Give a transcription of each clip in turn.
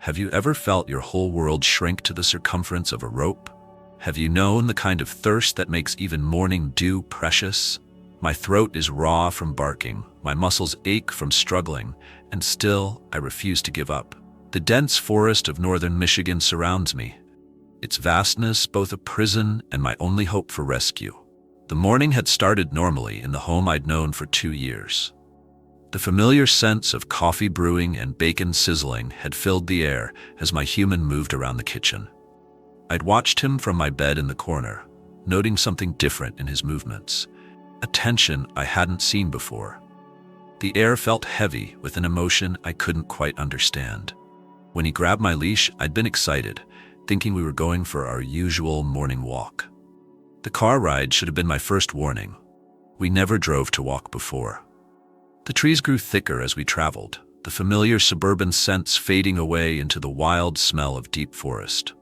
Have you ever felt your whole world shrink to the circumference of a rope? Have you known the kind of thirst that makes even morning dew precious? My throat is raw from barking, my muscles ache from struggling, and still I refuse to give up. The dense forest of northern Michigan surrounds me, its vastness both a prison and my only hope for rescue. The morning had started normally in the home I'd known for 2 years. The familiar sense of coffee brewing and bacon sizzling had filled the air as my human moved around the kitchen. I'd watched him from my bed in the corner, noting something different in his movements, a tension I hadn't seen before. The air felt heavy with an emotion I couldn't quite understand. When he grabbed my leash, I'd been excited, thinking we were going for our usual morning walk. The car ride should have been my first warning. We never drove to walk before. The trees grew thicker as we traveled, the familiar suburban scents fading away into the wild smell of deep forest.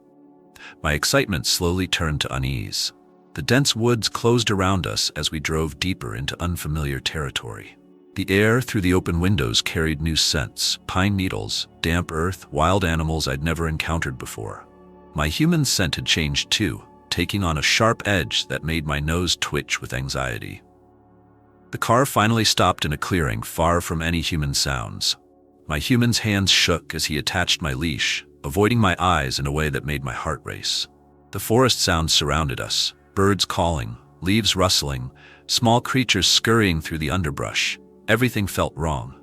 My excitement slowly turned to unease. The dense woods closed around us as we drove deeper into unfamiliar territory. The air through the open windows carried new scents, pine needles, damp earth, wild animals I'd never encountered before. My human scent had changed too, taking on a sharp edge that made my nose twitch with anxiety. The car finally stopped in a clearing far from any human sounds. My human's hands shook as he attached my leash, avoiding my eyes in a way that made my heart race. The forest sounds surrounded us, birds calling, leaves rustling, small creatures scurrying through the underbrush. Everything felt wrong.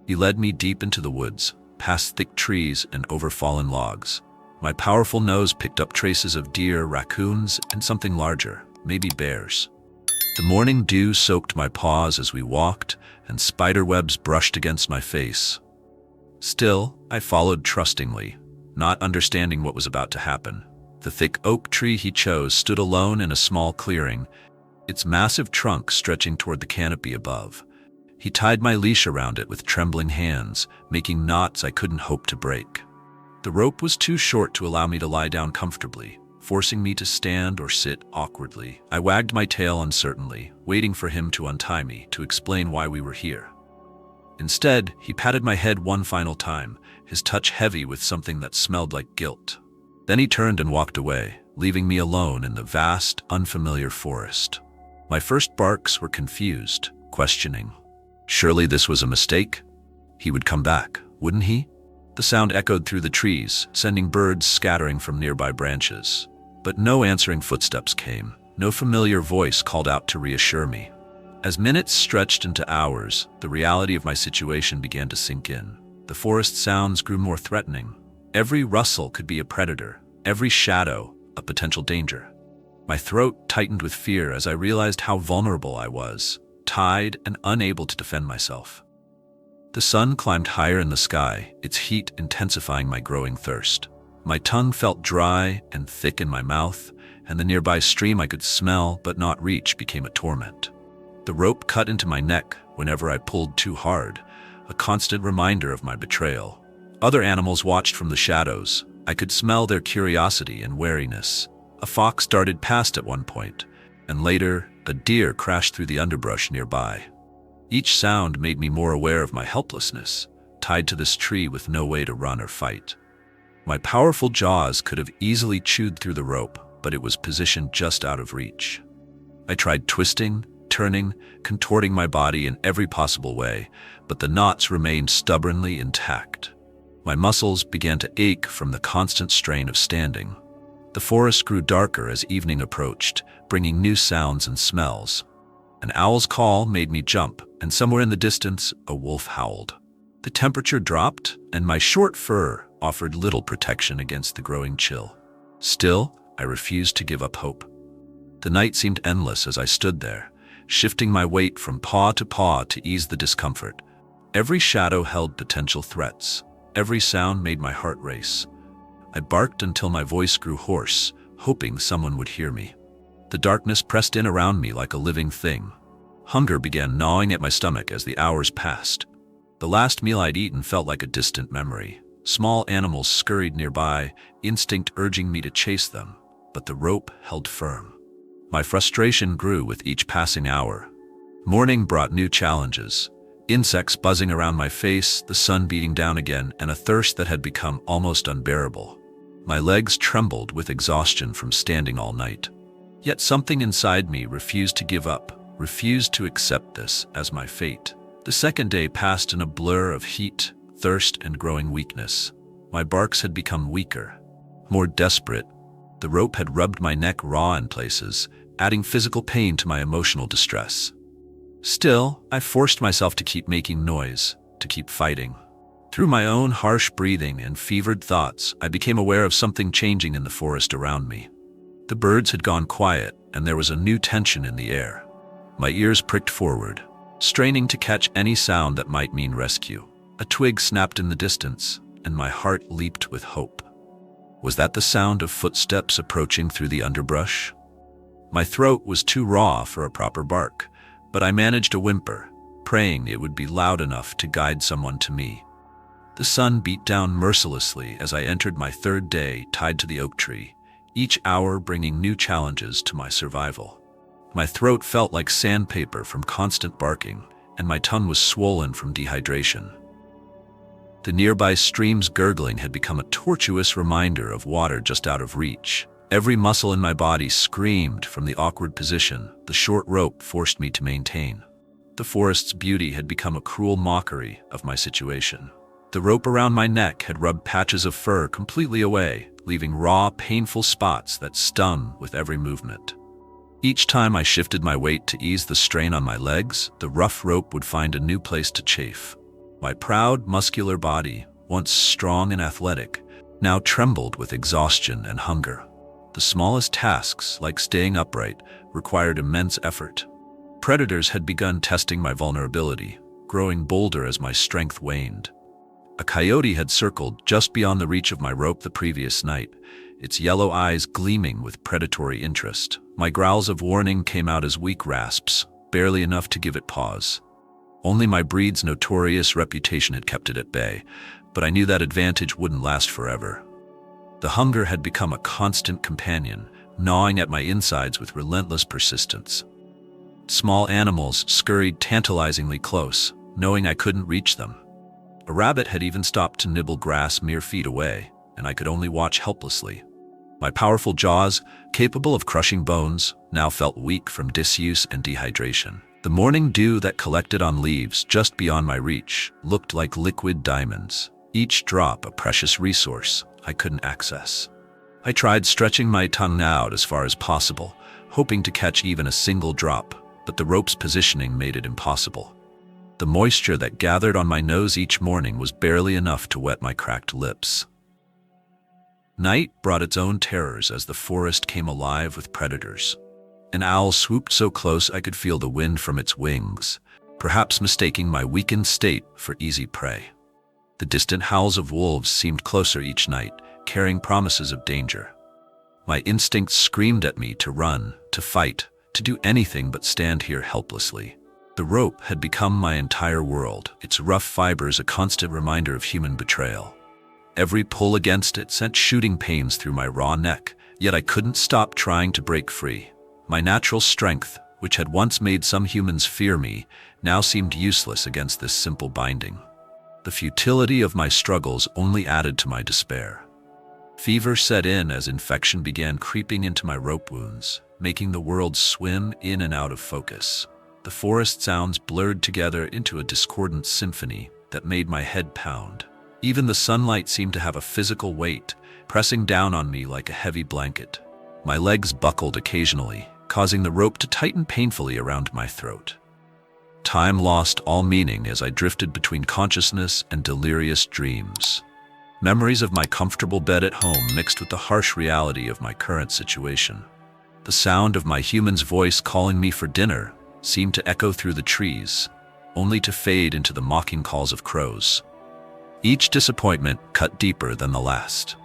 He led me deep into the woods, past thick trees and over fallen logs. My powerful nose picked up traces of deer, raccoons, and something larger, maybe bears. The morning dew soaked my paws as we walked, and spider webs brushed against my face. Still, I followed trustingly, not understanding what was about to happen. The thick oak tree he chose stood alone in a small clearing, its massive trunk stretching toward the canopy above. He tied my leash around it with trembling hands, making knots I couldn't hope to break. The rope was too short to allow me to lie down comfortably, forcing me to stand or sit awkwardly. I wagged my tail uncertainly, waiting for him to untie me, to explain why we were here. Instead, he patted my head one final time, his touch heavy with something that smelled like guilt. Then he turned and walked away, leaving me alone in the vast, unfamiliar forest. My first barks were confused, questioning. Surely this was a mistake? He would come back, wouldn't he? The sound echoed through the trees, sending birds scattering from nearby branches. But no answering footsteps came. No familiar voice called out to reassure me. As minutes stretched into hours, the reality of my situation began to sink in. The forest sounds grew more threatening. Every rustle could be a predator, every shadow a potential danger. My throat tightened with fear as I realized how vulnerable I was, tied and unable to defend myself. The sun climbed higher in the sky, its heat intensifying my growing thirst. My tongue felt dry and thick in my mouth, and the nearby stream I could smell but not reach became a torment. The rope cut into my neck whenever I pulled too hard, a constant reminder of my betrayal. Other animals watched from the shadows. I could smell their curiosity and wariness. A fox darted past at one point, and later, a deer crashed through the underbrush nearby. Each sound made me more aware of my helplessness, tied to this tree with no way to run or fight. My powerful jaws could have easily chewed through the rope, but it was positioned just out of reach. I tried twisting, turning, contorting my body in every possible way, but the knots remained stubbornly intact. My muscles began to ache from the constant strain of standing. The forest grew darker as evening approached, bringing new sounds and smells. An owl's call made me jump, and somewhere in the distance, a wolf howled. The temperature dropped, and my short fur offered little protection against the growing chill. Still, I refused to give up hope. The night seemed endless as I stood there, shifting my weight from paw to ease the discomfort. Every shadow held potential threats. Every sound made my heart race. I barked until my voice grew hoarse, hoping someone would hear me. The darkness pressed in around me like a living thing. Hunger began gnawing at my stomach as the hours passed. The last meal I'd eaten felt like a distant memory. Small animals scurried nearby, instinct urging me to chase them, but the rope held firm. My frustration grew with each passing hour. Morning brought new challenges. Insects buzzing around my face, the sun beating down again, and a thirst that had become almost unbearable. My legs trembled with exhaustion from standing all night. Yet something inside me refused to give up, refused to accept this as my fate. The second day passed in a blur of heat, thirst, and growing weakness. My barks had become weaker, more desperate. The rope had rubbed my neck raw in places, adding physical pain to my emotional distress. Still, I forced myself to keep making noise, to keep fighting. Through my own harsh breathing and fevered thoughts, I became aware of something changing in the forest around me. The birds had gone quiet, and there was a new tension in the air. My ears pricked forward, straining to catch any sound that might mean rescue. A twig snapped in the distance, and my heart leaped with hope. Was that the sound of footsteps approaching through the underbrush? My throat was too raw for a proper bark, but I managed a whimper, praying it would be loud enough to guide someone to me. The sun beat down mercilessly as I entered my third day tied to the oak tree, each hour bringing new challenges to my survival. My throat felt like sandpaper from constant barking, and my tongue was swollen from dehydration. The nearby stream's gurgling had become a tortuous reminder of water just out of reach. Every muscle in my body screamed from the awkward position the short rope forced me to maintain. The forest's beauty had become a cruel mockery of my situation. The rope around my neck had rubbed patches of fur completely away, leaving raw, painful spots that stung with every movement. Each time I shifted my weight to ease the strain on my legs, the rough rope would find a new place to chafe. My proud, muscular body, once strong and athletic, now trembled with exhaustion and hunger. The smallest tasks, like staying upright, required immense effort. Predators had begun testing my vulnerability, growing bolder as my strength waned. A coyote had circled just beyond the reach of my rope the previous night, its yellow eyes gleaming with predatory interest. My growls of warning came out as weak rasps, barely enough to give it pause. Only my breed's notorious reputation had kept it at bay, but I knew that advantage wouldn't last forever. The hunger had become a constant companion, gnawing at my insides with relentless persistence. Small animals scurried tantalizingly close, knowing I couldn't reach them. A rabbit had even stopped to nibble grass mere feet away, and I could only watch helplessly. My powerful jaws, capable of crushing bones, now felt weak from disuse and dehydration. The morning dew that collected on leaves just beyond my reach looked like liquid diamonds, each drop a precious resource I couldn't access. I tried stretching my tongue out as far as possible, hoping to catch even a single drop, but the rope's positioning made it impossible. The moisture that gathered on my nose each morning was barely enough to wet my cracked lips. Night brought its own terrors as the forest came alive with predators. An owl swooped so close I could feel the wind from its wings, perhaps mistaking my weakened state for easy prey. The distant howls of wolves seemed closer each night, carrying promises of danger. My instincts screamed at me to run, to fight, to do anything but stand here helplessly. The rope had become my entire world, its rough fibers a constant reminder of human betrayal. Every pull against it sent shooting pains through my raw neck, yet I couldn't stop trying to break free. My natural strength, which had once made some humans fear me, now seemed useless against this simple binding. The futility of my struggles only added to my despair. Fever set in as infection began creeping into my rope wounds, making the world swim in and out of focus. The forest sounds blurred together into a discordant symphony that made my head pound. Even the sunlight seemed to have a physical weight, pressing down on me like a heavy blanket. My legs buckled occasionally, causing the rope to tighten painfully around my throat. Time lost all meaning as I drifted between consciousness and delirious dreams. Memories of my comfortable bed at home mixed with the harsh reality of my current situation. The sound of my human's voice calling me for dinner seemed to echo through the trees, only to fade into the mocking calls of crows. Each disappointment cut deeper than the last.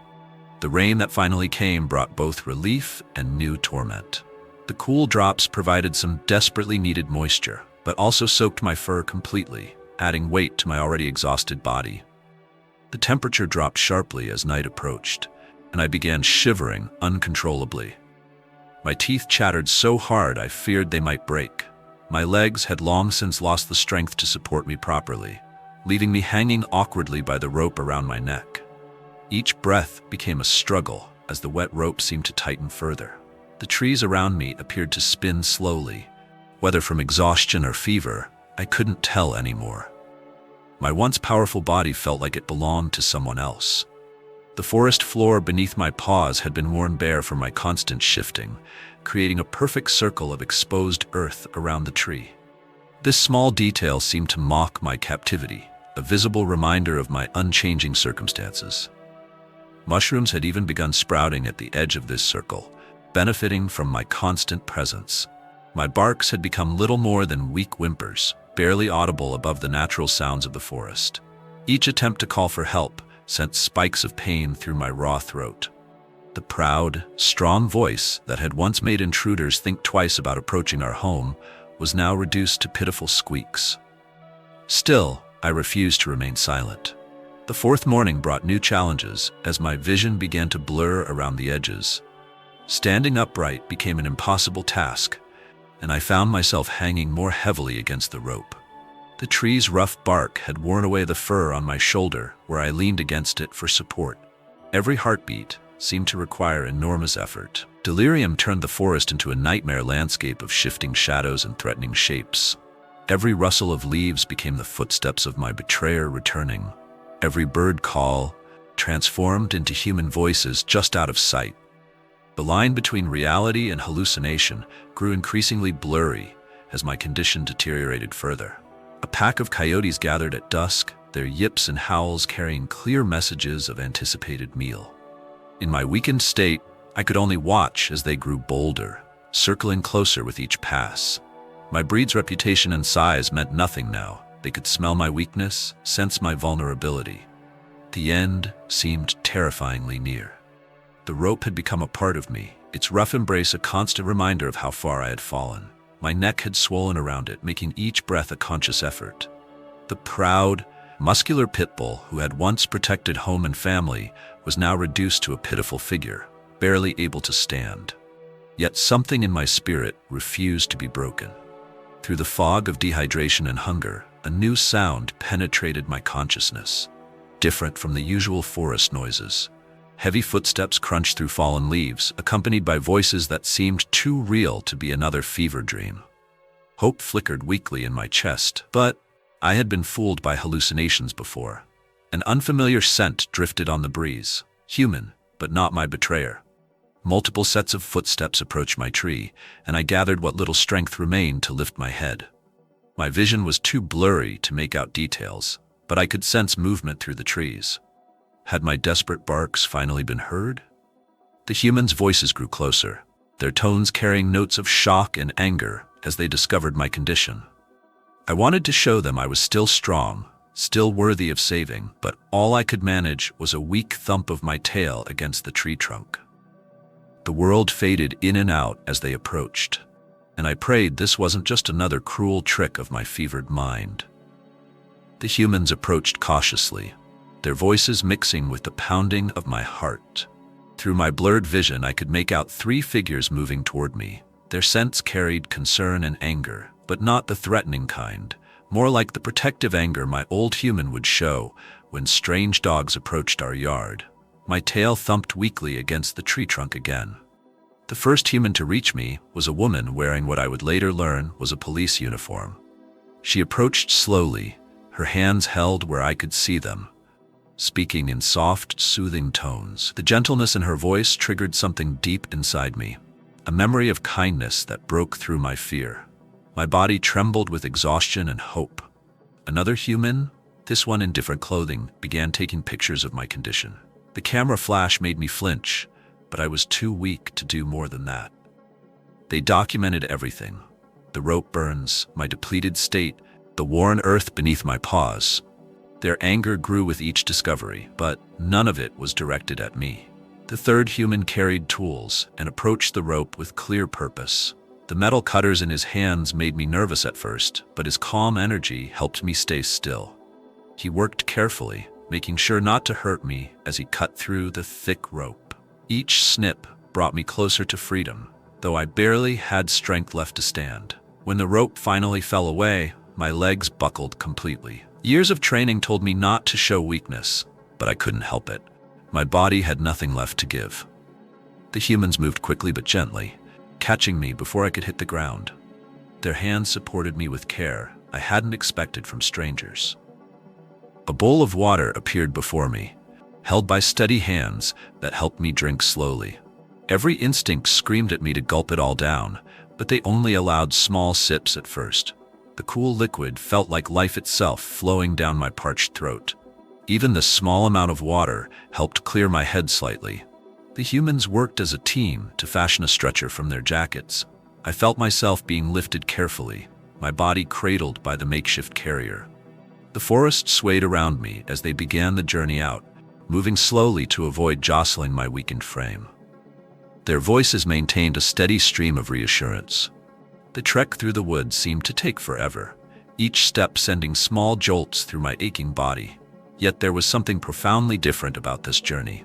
The rain that finally came brought both relief and new torment. The cool drops provided some desperately needed moisture, but also soaked my fur completely, adding weight to my already exhausted body. The temperature dropped sharply as night approached, and I began shivering uncontrollably. My teeth chattered so hard I feared they might break. My legs had long since lost the strength to support me properly, leaving me hanging awkwardly by the rope around my neck. Each breath became a struggle as the wet rope seemed to tighten further. The trees around me appeared to spin slowly. Whether from exhaustion or fever, I couldn't tell anymore. My once powerful body felt like it belonged to someone else. The forest floor beneath my paws had been worn bare from my constant shifting, creating a perfect circle of exposed earth around the tree. This small detail seemed to mock my captivity, a visible reminder of my unchanging circumstances. Mushrooms had even begun sprouting at the edge of this circle, benefiting from my constant presence. My barks had become little more than weak whimpers, barely audible above the natural sounds of the forest. Each attempt to call for help sent spikes of pain through my raw throat. The proud, strong voice that had once made intruders think twice about approaching our home was now reduced to pitiful squeaks. Still, I refused to remain silent. The fourth morning brought new challenges as my vision began to blur around the edges. Standing upright became an impossible task, and I found myself hanging more heavily against the rope. The tree's rough bark had worn away the fur on my shoulder where I leaned against it for support. Every heartbeat seemed to require enormous effort. Delirium turned the forest into a nightmare landscape of shifting shadows and threatening shapes. Every rustle of leaves became the footsteps of my betrayer returning. Every bird call transformed into human voices just out of sight. The line between reality and hallucination grew increasingly blurry as my condition deteriorated further. A pack of coyotes gathered at dusk, their yips and howls carrying clear messages of anticipated meal. In my weakened state, I could only watch as they grew bolder, circling closer with each pass. My breed's reputation and size meant nothing now. They could smell my weakness, sense my vulnerability. The end seemed terrifyingly near. The rope had become a part of me, its rough embrace a constant reminder of how far I had fallen. My neck had swollen around it, making each breath a conscious effort. The proud, muscular pit bull who had once protected home and family was now reduced to a pitiful figure, barely able to stand. Yet something in my spirit refused to be broken. Through the fog of dehydration and hunger, a new sound penetrated my consciousness, different from the usual forest noises. Heavy footsteps crunched through fallen leaves, accompanied by voices that seemed too real to be another fever dream. Hope flickered weakly in my chest, but I had been fooled by hallucinations before. An unfamiliar scent drifted on the breeze, human, but not my betrayer. Multiple sets of footsteps approached my tree, and I gathered what little strength remained to lift my head. My vision was too blurry to make out details, but I could sense movement through the trees. Had my desperate barks finally been heard? The humans' voices grew closer, their tones carrying notes of shock and anger as they discovered my condition. I wanted to show them I was still strong, still worthy of saving, but all I could manage was a weak thump of my tail against the tree trunk. The world faded in and out as they approached, and I prayed this wasn't just another cruel trick of my fevered mind. The humans approached cautiously, their voices mixing with the pounding of my heart. Through my blurred vision, I could make out three figures moving toward me. Their scents carried concern and anger, but not the threatening kind, more like the protective anger my old human would show when strange dogs approached our yard. My tail thumped weakly against the tree trunk again. The first human to reach me was a woman wearing what I would later learn was a police uniform. She approached slowly, her hands held where I could see them. Speaking in soft, soothing tones, the gentleness in her voice triggered something deep inside me, a memory of kindness that broke through my fear. My body trembled with exhaustion and hope. Another human, this one in different clothing, began taking pictures of my condition. The camera flash made me flinch, but I was too weak to do more than that. They documented everything: the rope burns, my depleted state, the worn earth beneath my paws. Their anger grew with each discovery, but none of it was directed at me. The third human carried tools and approached the rope with clear purpose. The metal cutters in his hands made me nervous at first, but his calm energy helped me stay still. He worked carefully, making sure not to hurt me as he cut through the thick rope. Each snip brought me closer to freedom, though I barely had strength left to stand. When the rope finally fell away, my legs buckled completely. Years of training told me not to show weakness, but I couldn't help it. My body had nothing left to give. The humans moved quickly but gently, catching me before I could hit the ground. Their hands supported me with care I hadn't expected from strangers. A bowl of water appeared before me, held by steady hands that helped me drink slowly. Every instinct screamed at me to gulp it all down, but they only allowed small sips at first. The cool liquid felt like life itself flowing down my parched throat. Even the small amount of water helped clear my head slightly. The humans worked as a team to fashion a stretcher from their jackets. I felt myself being lifted carefully, my body cradled by the makeshift carrier. The forest swayed around me as they began the journey out, moving slowly to avoid jostling my weakened frame. Their voices maintained a steady stream of reassurance. The trek through the woods seemed to take forever, each step sending small jolts through my aching body. Yet there was something profoundly different about this journey.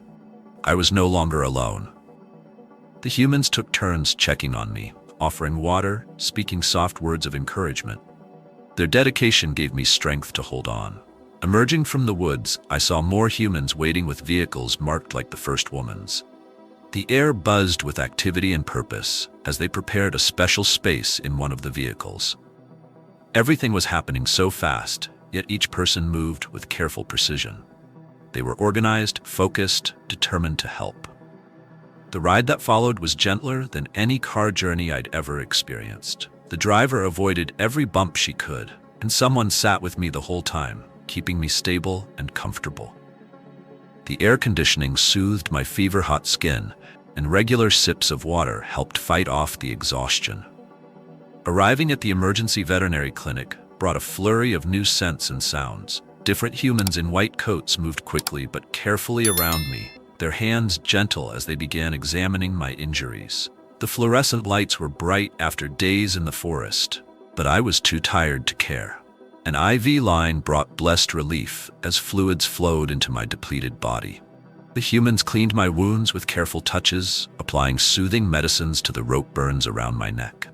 I was no longer alone. The humans took turns checking on me, offering water, speaking soft words of encouragement. Their dedication gave me strength to hold on. Emerging from the woods, I saw more humans waiting with vehicles marked like the first woman's. The air buzzed with activity and purpose as they prepared a special space in one of the vehicles. Everything was happening so fast, yet each person moved with careful precision. They were organized, focused, determined to help. The ride that followed was gentler than any car journey I'd ever experienced. The driver avoided every bump she could, and someone sat with me the whole time, keeping me stable and comfortable. The air conditioning soothed my fever-hot skin, and regular sips of water helped fight off the exhaustion. Arriving at the emergency veterinary clinic brought a flurry of new scents and sounds. Different humans in white coats moved quickly but carefully around me, their hands gentle as they began examining my injuries. The fluorescent lights were bright after days in the forest, but I was too tired to care. An IV line brought blessed relief as fluids flowed into my depleted body. The humans cleaned my wounds with careful touches, applying soothing medicines to the rope burns around my neck.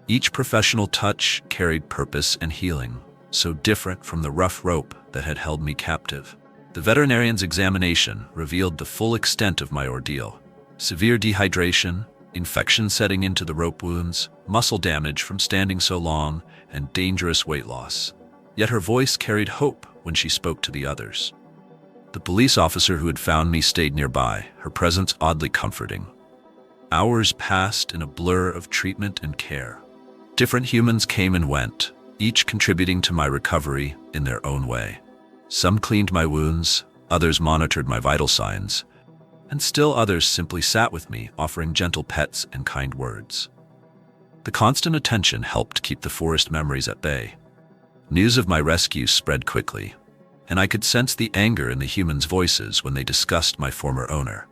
Each professional touch carried purpose and healing, so different from the rough rope that had held me captive. The veterinarian's examination revealed the full extent of my ordeal: severe dehydration, infection setting into the rope wounds, muscle damage from standing so long, and dangerous weight loss. Yet her voice carried hope when she spoke to the others. The police officer who had found me stayed nearby, her presence oddly comforting. Hours passed in a blur of treatment and care. Different humans came and went, each contributing to my recovery in their own way. Some cleaned my wounds, others monitored my vital signs, and still others simply sat with me, offering gentle pets and kind words. The constant attention helped keep the forest memories at bay. News of my rescue spread quickly, and I could sense the anger in the humans' voices when they discussed my former owner.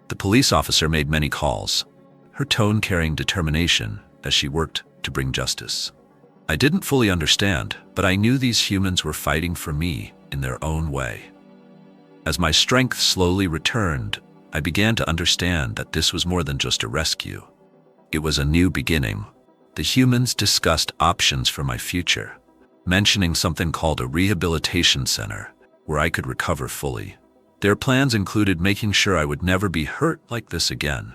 The police officer made many calls, her tone carrying determination as she worked to bring justice. I didn't fully understand, but I knew these humans were fighting for me in their own way. As my strength slowly returned, I began to understand that this was more than just a rescue. It was a new beginning. The humans discussed options for my future, mentioning something called a rehabilitation center, where I could recover fully. Their plans included making sure I would never be hurt like this again.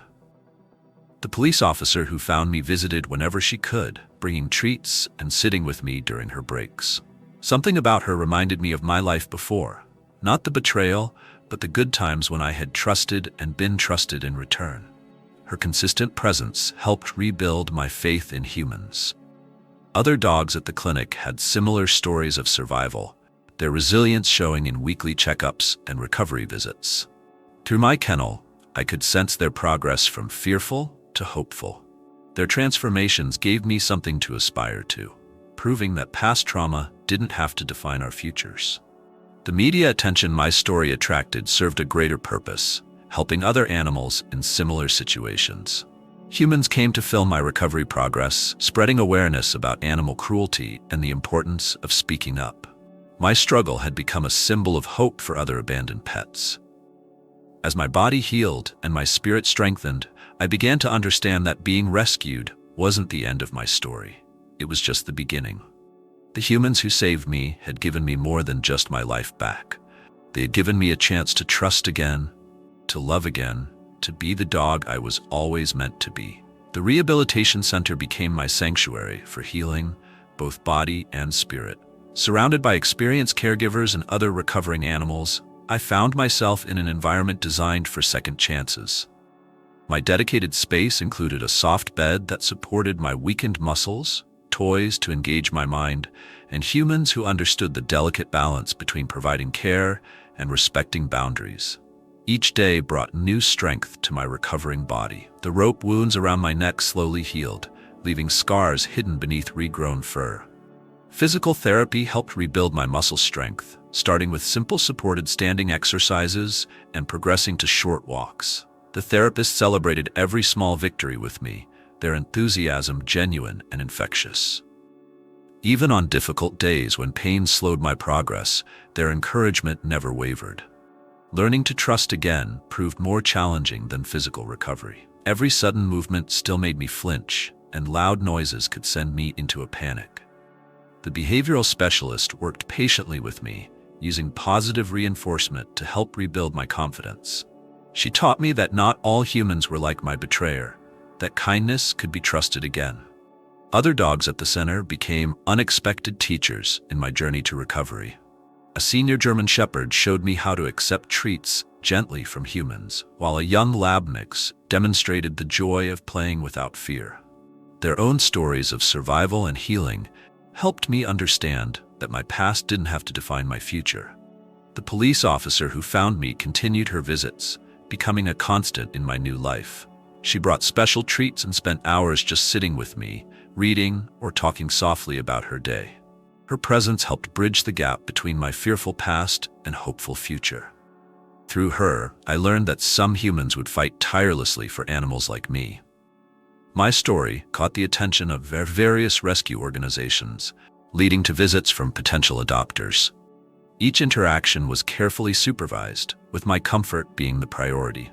The police officer who found me visited whenever she could, bringing treats and sitting with me during her breaks. Something about her reminded me of my life before, not the betrayal, but the good times when I had trusted and been trusted in return. Her consistent presence helped rebuild my faith in humans. Other dogs at the clinic had similar stories of survival, their resilience showing in weekly checkups and recovery visits. Through my kennel, I could sense their progress from fearful to hopeful. Their transformations gave me something to aspire to, proving that past trauma didn't have to define our futures. The media attention my story attracted served a greater purpose, helping other animals in similar situations. Humans came to film my recovery progress, spreading awareness about animal cruelty and the importance of speaking up. My struggle had become a symbol of hope for other abandoned pets. As my body healed and my spirit strengthened, I began to understand that being rescued wasn't the end of my story. it was just the beginning. The humans who saved me had given me more than just my life back. They had given me a chance to trust again, to love again, to be the dog I was always meant to be. The rehabilitation center became my sanctuary for healing, both body and spirit. Surrounded by experienced caregivers and other recovering animals, I found myself in an environment designed for second chances. My dedicated space included a soft bed that supported my weakened muscles, toys to engage my mind, and humans who understood the delicate balance between providing care and respecting boundaries. Each day brought new strength to my recovering body. The rope wounds around my neck slowly healed, leaving scars hidden beneath regrown fur. Physical therapy helped rebuild my muscle strength, starting with simple supported standing exercises and progressing to short walks. The therapists celebrated every small victory with me, their enthusiasm genuine and infectious. Even on difficult days when pain slowed my progress, their encouragement never wavered. Learning to trust again proved more challenging than physical recovery. Every sudden movement still made me flinch, and loud noises could send me into a panic. The behavioral specialist worked patiently with me, using positive reinforcement to help rebuild my confidence. She taught me that not all humans were like my betrayer, that kindness could be trusted again. Other dogs at the center became unexpected teachers in my journey to recovery. A senior German Shepherd showed me how to accept treats gently from humans, while a young lab mix demonstrated the joy of playing without fear. Their own stories of survival and healing helped me understand that my past didn't have to define my future. The police officer who found me continued her visits, becoming a constant in my new life. She brought special treats and spent hours just sitting with me, reading or talking softly about her day. Her presence helped bridge the gap between my fearful past and hopeful future. Through her, I learned that some humans would fight tirelessly for animals like me. My story caught the attention of various rescue organizations, leading to visits from potential adopters. Each interaction was carefully supervised, with my comfort being the priority.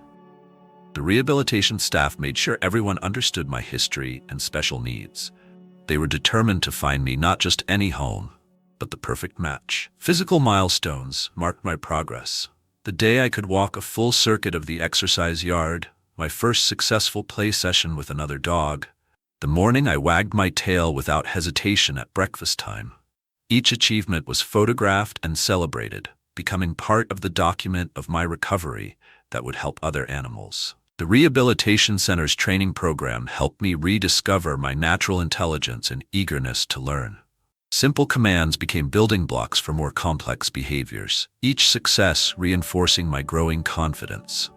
The rehabilitation staff made sure everyone understood my history and special needs. They were determined to find me not just any home, but the perfect match. Physical milestones marked my progress. The day I could walk a full circuit of the exercise yard, my first successful play session with another dog, the morning I wagged my tail without hesitation at breakfast time. Each achievement was photographed and celebrated, becoming part of the document of my recovery that would help other animals. The Rehabilitation Center's training program helped me rediscover my natural intelligence and eagerness to learn. Simple commands became building blocks for more complex behaviors, each success reinforcing my growing confidence.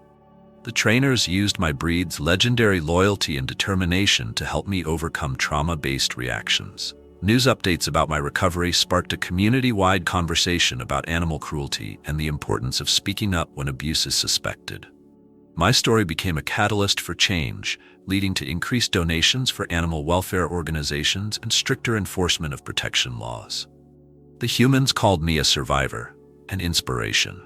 The trainers used my breed's legendary loyalty and determination to help me overcome trauma-based reactions. News updates about my recovery sparked a community-wide conversation about animal cruelty and the importance of speaking up when abuse is suspected. My story became a catalyst for change, leading to increased donations for animal welfare organizations and stricter enforcement of protection laws. The humans called me a survivor, an inspiration.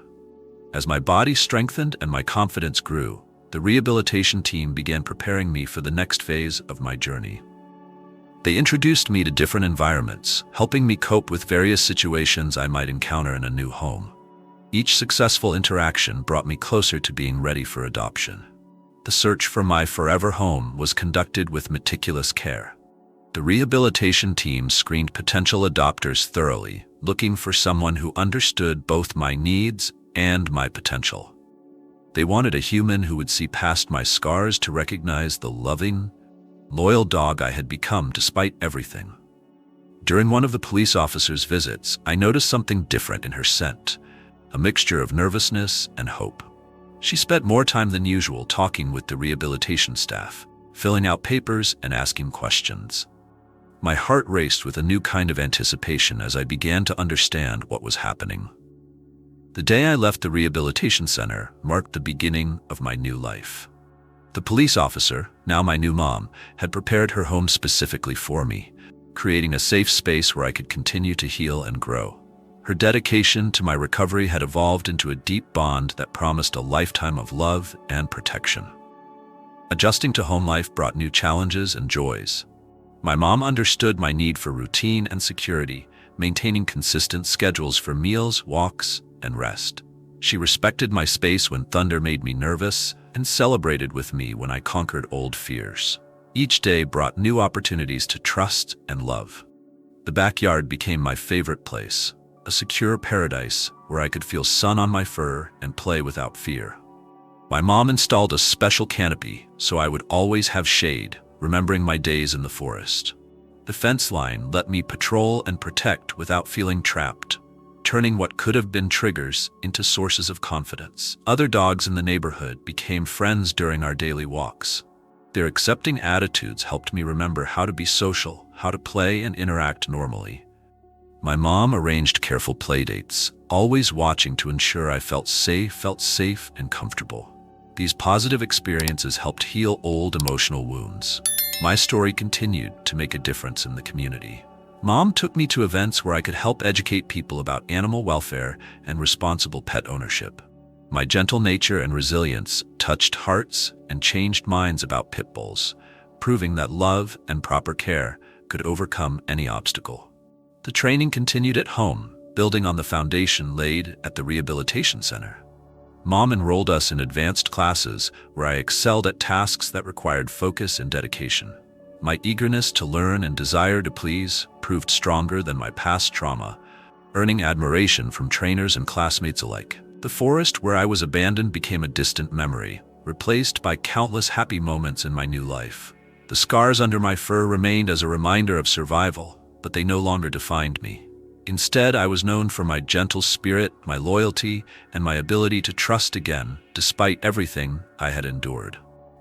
As my body strengthened and my confidence grew, the rehabilitation team began preparing me for the next phase of my journey. They introduced me to different environments, helping me cope with various situations I might encounter in a new home. Each successful interaction brought me closer to being ready for adoption. The search for my forever home was conducted with meticulous care. The rehabilitation team screened potential adopters thoroughly, looking for someone who understood both my needs and my potential. They wanted a human who would see past my scars to recognize the loving, loyal dog I had become despite everything. During one of the police officer's visits, I noticed something different in her scent, a mixture of nervousness and hope. She spent more time than usual talking with the rehabilitation staff, filling out papers and asking questions. My heart raced with a new kind of anticipation as I began to understand what was happening. The day I left the rehabilitation center marked the beginning of my new life. The police officer, now my new mom, had prepared her home specifically for me, creating a safe space where I could continue to heal and grow. Her dedication to my recovery had evolved into a deep bond that promised a lifetime of love and protection. Adjusting to home life brought new challenges and joys. My mom understood my need for routine and security, maintaining consistent schedules for meals, walks, and rest. She respected my space when thunder made me nervous and celebrated with me when I conquered old fears. Each day brought new opportunities to trust and love. The backyard became my favorite place, a secure paradise where I could feel sun on my fur and play without fear. My mom installed a special canopy so I would always have shade, remembering my days in the forest. The fence line let me patrol and protect without feeling trapped, turning what could have been triggers into sources of confidence. Other dogs in the neighborhood became friends during our daily walks. Their accepting attitudes helped me remember how to be social, how to play and interact normally. My mom arranged careful playdates, always watching to ensure I felt safe and comfortable. These positive experiences helped heal old emotional wounds. My story continued to make a difference in the community. Mom took me to events where I could help educate people about animal welfare and responsible pet ownership. My gentle nature and resilience touched hearts and changed minds about pit bulls, proving that love and proper care could overcome any obstacle. The training continued at home, building on the foundation laid at the rehabilitation center. Mom enrolled us in advanced classes where I excelled at tasks that required focus and dedication. My eagerness to learn and desire to please proved stronger than my past trauma, earning admiration from trainers and classmates alike. The forest where I was abandoned became a distant memory, replaced by countless happy moments in my new life. The scars under my fur remained as a reminder of survival, but they no longer defined me. Instead, I was known for my gentle spirit, my loyalty, and my ability to trust again, despite everything I had endured.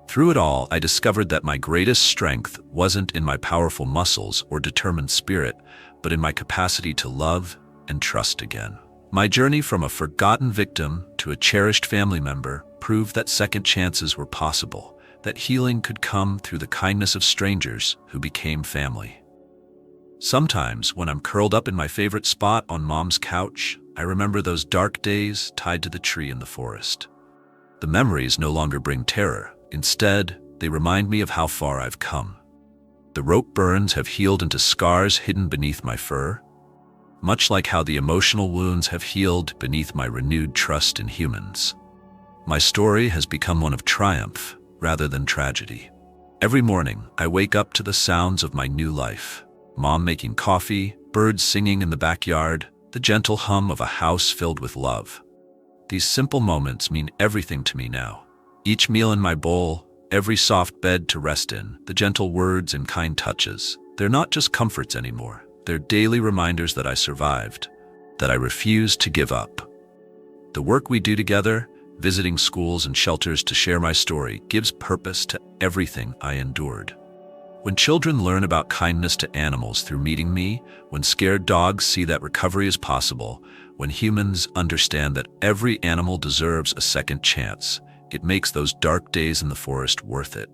Through it all, I discovered that my greatest strength wasn't in my powerful muscles or determined spirit, but in my capacity to love and trust again. My journey from a forgotten victim to a cherished family member proved that second chances were possible, that healing could come through the kindness of strangers who became family. Sometimes, when I'm curled up in my favorite spot on Mom's couch, I remember those dark days tied to the tree in the forest. The memories no longer bring terror. Instead, they remind me of how far I've come. The rope burns have healed into scars hidden beneath my fur, much like how the emotional wounds have healed beneath my renewed trust in humans. My story has become one of triumph rather than tragedy. Every morning, I wake up to the sounds of my new life. Mom making coffee, birds singing in the backyard, the gentle hum of a house filled with love. These simple moments mean everything to me now. Each meal in my bowl, every soft bed to rest in, the gentle words and kind touches, they're not just comforts anymore. They're daily reminders that I survived, that I refused to give up. The work we do together, visiting schools and shelters to share my story, gives purpose to everything I endured. When children learn about kindness to animals through meeting me, when scared dogs see that recovery is possible, when humans understand that every animal deserves a second chance, it makes those dark days in the forest worth it.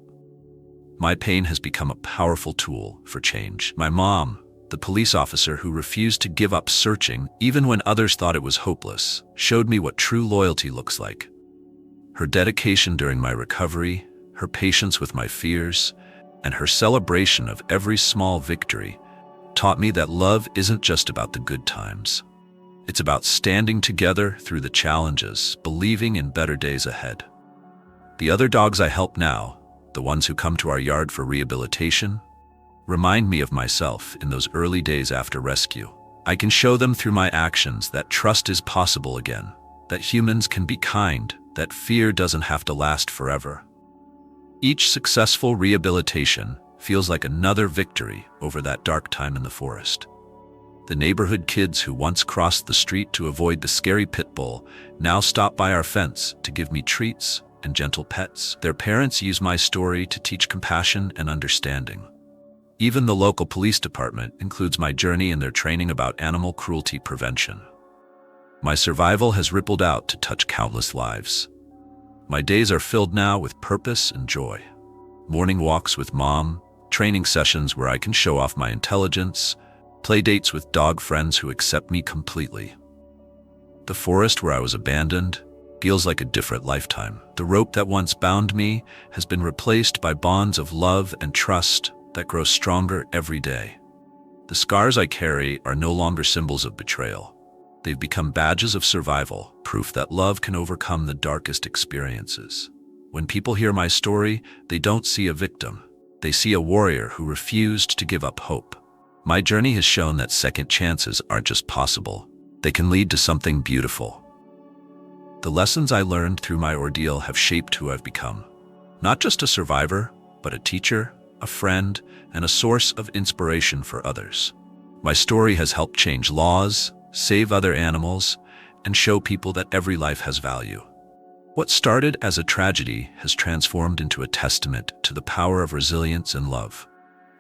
My pain has become a powerful tool for change. My mom, the police officer who refused to give up searching even when others thought it was hopeless, showed me what true loyalty looks like. Her dedication during my recovery, her patience with my fears, and her celebration of every small victory taught me that love isn't just about the good times. It's about standing together through the challenges, believing in better days ahead. The other dogs I help now, the ones who come to our yard for rehabilitation, remind me of myself in those early days after rescue. I can show them through my actions that trust is possible again, that humans can be kind, that fear doesn't have to last forever. Each successful rehabilitation feels like another victory over that dark time in the forest. The neighborhood kids who once crossed the street to avoid the scary pit bull now stop by our fence to give me treats and gentle pets. Their parents use my story to teach compassion and understanding. Even the local police department includes my journey in their training about animal cruelty prevention. My survival has rippled out to touch countless lives. My days are filled now with purpose and joy. Morning walks with Mom, training sessions where I can show off my intelligence, play dates with dog friends who accept me completely. The forest where I was abandoned feels like a different lifetime. The rope that once bound me has been replaced by bonds of love and trust, that grows stronger every day. The scars I carry are no longer symbols of betrayal. They've become badges of survival, proof that love can overcome the darkest experiences. When people hear my story, they don't see a victim. They see a warrior who refused to give up hope. My journey has shown that second chances aren't just possible. They can lead to something beautiful. The lessons I learned through my ordeal have shaped who I've become. Not just a survivor, but a teacher, a friend, and a source of inspiration for others. My story has helped change laws, save other animals, and show people that every life has value. What started as a tragedy has transformed into a testament to the power of resilience and love.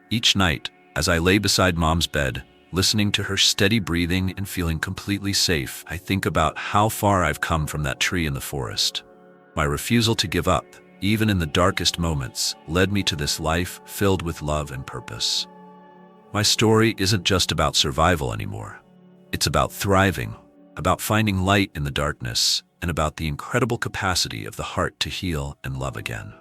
Each night, as I lay beside Mom's bed, listening to her steady breathing and feeling completely safe, I think about how far I've come from that tree in the forest. My refusal to give up, even in the darkest moments, led me to this life filled with love and purpose. My story isn't just about survival anymore. It's about thriving, about finding light in the darkness, and about the incredible capacity of the heart to heal and love again.